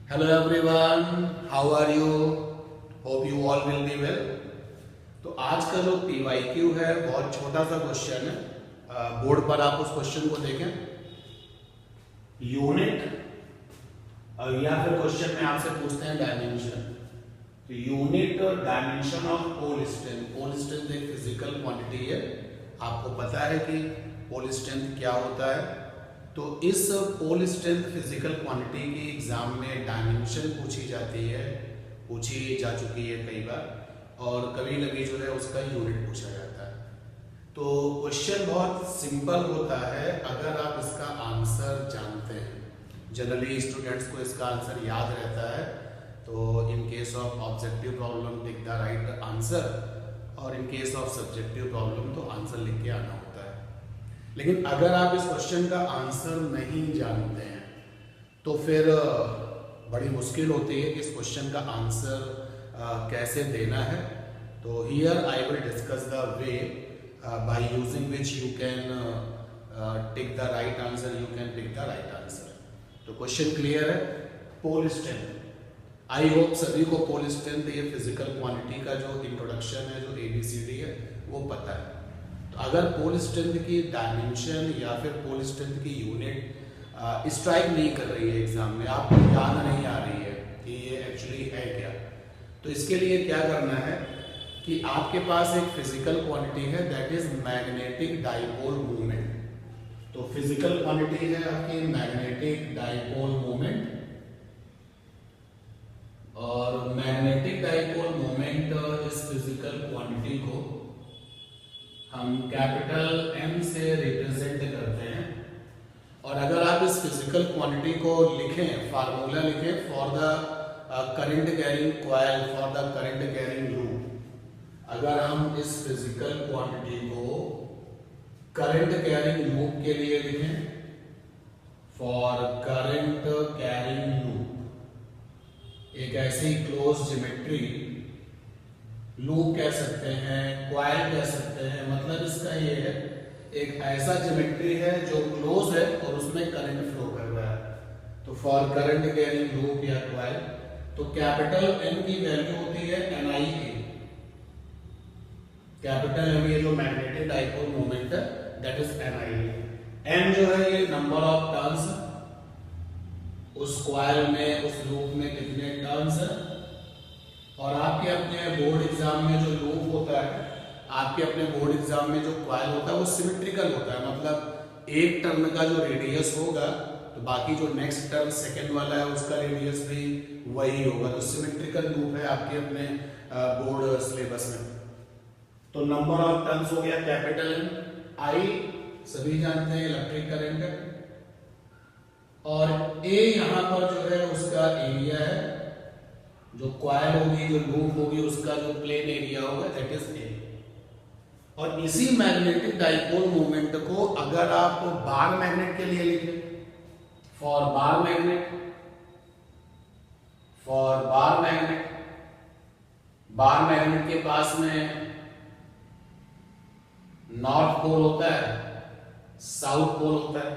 Hello everyone, how are you? Hope you all will be well. तो आज का जो PYQ है बहुत छोटा सा क्वेश्चन है। बोर्ड पर आप उस क्वेश्चन को देखें। यूनिट या फिर क्वेश्चन में आपसे पूछते हैं डायमेंशन। तो यूनिट और dimension of pole strength. Pole strength एक फिजिकल क्वांटिटी है। आपको पता है कि पोल स्ट्रेंथ क्या होता है। तो इस पोल स्ट्रेंथ फिजिकल क्वांटिटी की एग्जाम में डायमेंशन पूछी जाती है, पूछी जा चुकी है कई बार, और कभी कभी जो है उसका यूनिट पूछा जाता है। तो क्वेश्चन बहुत सिंपल होता है अगर आप इसका आंसर जानते हैं। जनरली स्टूडेंट्स को इसका आंसर याद रहता है। तो in case of objective problem tick the right answer, और in case of subjective problem तो आंसर लिख के आना होता है। लेकिन अगर आप इस क्वेश्चन का आंसर नहीं जानते हैं तो फिर बड़ी मुश्किल होती है कि इस क्वेश्चन का आंसर कैसे देना है। तो here I will discuss the way by using which you can tick the right answer, you can pick the right answer. तो क्वेश्चन क्लियर है। पोल स्ट्रेंथ, आई होप सभी को पोल स्ट्रेंथ ये फिजिकल क्वांटिटी का जो introduction है, जो ABCD है, वो पता है। तो अगर पोल स्ट्रेंथ की डायमेंशन या फिर पोल स्ट्रेंथ की यूनिट स्ट्राइक नहीं कर रही है एग्जाम में, आपको याद नहीं आ रही है कि ये एक्चुअली है क्या, तो इसके लिए क्या करना है कि आपके पास एक फिजिकल क्वांटिटी है, that is magnetic dipole movement. तो फिजिकल क्वांटिटी है आपकी मैग्नेटिक डाइपोल मूवमेंट, और मैग्नेटिक डाइपोल मूवमेंट इस फिजिकल क्वांटिटी को हम कैपिटल M से रिप्रेजेंट करते हैं। और अगर आप इस फिजिकल क्वांटिटी को लिखें, फार्मूला लिखें for the current carrying coil, for the current carrying loop. अगर हम इस फिजिकल क्वांटिटी को करंट कैरिंग लूप के लिए लिखें, फॉर करंट कैरिंग लूप, एक ऐसी क्लोज ज्योमेट्री, लूप कह सकते हैं, कॉइल कह सकते हैं, मतलब इसका ये है एक ऐसा ज्योमेट्री है जो क्लोज है और उसमें करंट फ्लो कर रहा है। तो फॉर करंट कैरिंग लूप या कॉइल, तो कैपिटल M की वैल्यू होती है NIA। कैपिटल M ये जो मैग्नेटिक डाइपोल मोमेंट है, दैट इज NIA। M जो है ये नंबर ऑफ टर्न्स, उस कॉइल में, उस लूप में कितने टर्न्स है। और आपके अपने बोर्ड एग्जाम में जो लूप होता है, आपके अपने बोर्ड एग्जाम में जो कॉइल होता है वो सिमेट्रिकल होता है। मतलब एक टर्न का जो रेडियस होगा तो बाकी जो नेक्स्ट टर्न सेकंड वाला है उसका रेडियस भी वही होगा। तो सिमेट्रिकल लूप है आपके अपने बोर्ड सिलेबस में। तो नंबर ऑफ टर्न्स हो गया कैपिटल M। I सभी जानते हैं इलेक्ट्रिक करंट है, और A यहां पर जो है उसका एरिया है, जो कॉइल होगी, जो लूप होगी, उसका जो प्लेन एरिया होगा, दैट इज A। और इसी मैग्नेटिक डाइपोल मोमेंट को अगर आप बार मैग्नेट के लिए लिखें, for bar magnet, for bar magnet, bar magnet के पास में नॉर्थ पोल होता है, साउथ पोल होता है।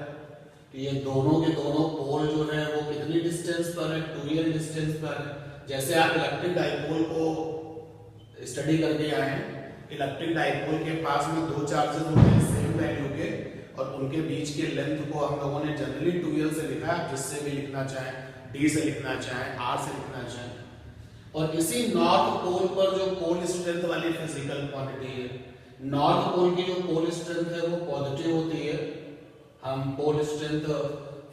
तो ये दोनों के दोनों पोल जो है वो कितनी डिस्टेंस पर है, 2l डिस्टेंस पर है। जैसे आप इलेक्ट्रिक डाइपोल को स्टडी करके आए हैं, इलेक्ट्रिक डाइपोल के पास में दो चार्जेस होते हैं सेम वैल्यू के, और उनके बीच के लेंथ को हम लोगों ने जनरली 2l से लिखा है, जिससे भी लिखना चाहें, d से लिखना चाहें, r से लिखना चाहें। और इसी नॉर्थ पोल पर जो पोल स्ट्रेंथ वाली फिजिकल क्वांटिटी है, नॉर्थ पोल की जो पोल स्ट्रेंथ है वो पॉजिटिव होती है। हम पोल स्ट्रेंथ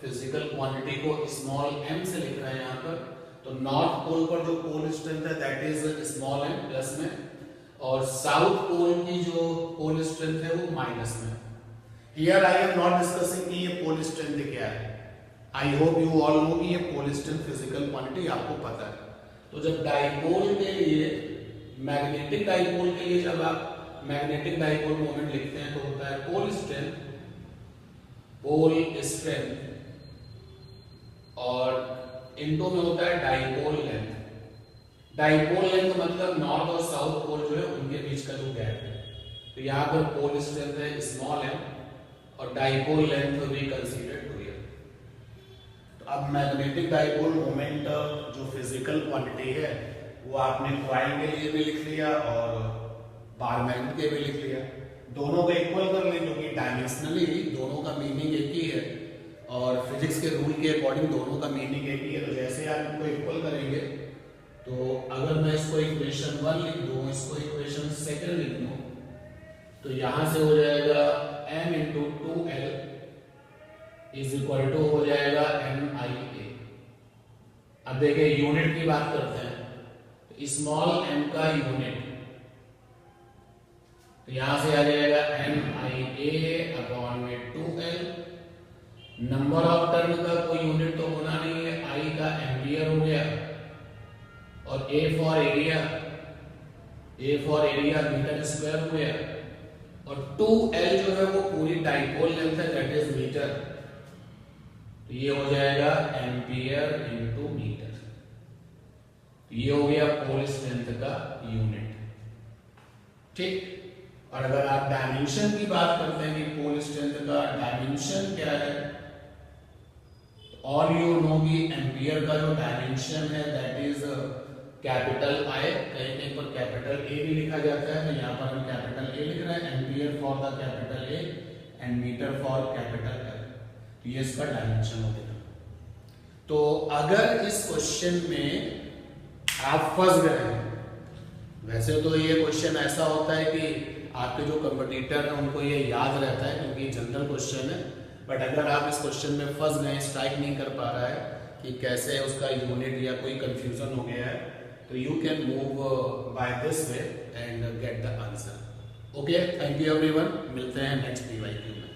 फिजिकल क्वांटिटी को स्मॉल m से लिख रहे हैं यहाँ पर। तो नॉर्थ पोल पर जो पोल स्ट्रेंथ है that is small m plus में, और साउथ पोल की जो पोल स्ट्रेंथ है वो माइनस में। Here I am not discussing कि ये पोल स्ट्रेंथ क्या है। I hope you all know कि ये पोल स्ट्रेंथ फिजिकल क्वांटिटी आपको पता है। तो जब डाइपोल के लिए, मैग्नेटिक डाइपोल के लिए जब आप मैग्नेटिक डाइपोल मोमेंट लिखते हैं तो होता है पोल स्ट्रेंथ, पोल स्ट्रेंथ, और इनटू में होता है डाइपोल लेंथ। डाइपोल लेंथ मतलब नॉर्थ और साउथ पोल जो है उनके बीच का जो गैप है। तो यहाँ पर पोल स्ट्रेंथ है स्मॉल m, और डाइपोल लेंथ भी कंसीडर 2l। तो अब मैग्नेटिक डाइपोल मोमेंट जो फिजिकल क्वांटिटी है वो आपने कॉइल के लिए भी लिख लिया और बार मैग्नेट के भी लिख लिया। दोनों को इक्वल कर लें क्योंकि डायमेंशनली दोनों का मीनिंग एक ही है और फिजिक्स के रूल के अकॉर्डिंग दोनों का मीनिंग एक ही है। तो जैसे आप इनको इक्वल करेंगे तो अगर मैं इसको इक्वेशन 1 लिख दूं, इसको इक्वेशन 2 लिख दूं, तो यहां से हो जाएगा m into 2l is equal to हो जाएगा NIA। अब देखिए यूनिट की बात करते हैं, तो स्मॉल m का यूनिट तो यहां से आ जाएगा NIA अपॉन में 2l। नंबर ऑफ टर्न का कोई यूनिट तो होना नहीं है, I का एम्पियर हो गया और A for area meter square हो गया और 2l जो है वो पूरी डाइपोल लेंथ है दैट इज मीटर। तो ये हो जाएगा एम्पियर इनटू मीटर। ये हो गया पोल स्ट्रेंथ का यूनिट, ठीक। और अगर आप डायमेंशन की बात करते हैं कि पोल स्ट्रेंथ का डायमेंशन क्या है, ऑल यू नो कि एम्पियर का जो डायमेंशन है दैट इज कैपिटल I। कहीं कहीं पर कैपिटल A भी लिखा जाता है, तो यहाँ पर हम कैपिटल A लिख रहे हैं, ampere for the capital A and meter for capital L। ये इसका डायमेंशन हो गया। तो अगर इस क्वेश्चन में आप फंस गए हैं, वैसे तो ये क्वेश्चन ऐसा होता है कि आपके जो कंपटीटर हैं उनको ये याद रहता है क्योंकि जनरल क्वेश्चन है, बट अगर आप इस क्वेश्चन में फंस गए, स्ट्राइक नहीं कर पा रहा है कि कैसे उसका यूनिट या कोई कंफ्यूजन हो गया है, तो you can move by this way and get the answer. Okay, thank you everyone, मिलते हैं नेक्स्ट PYQ में।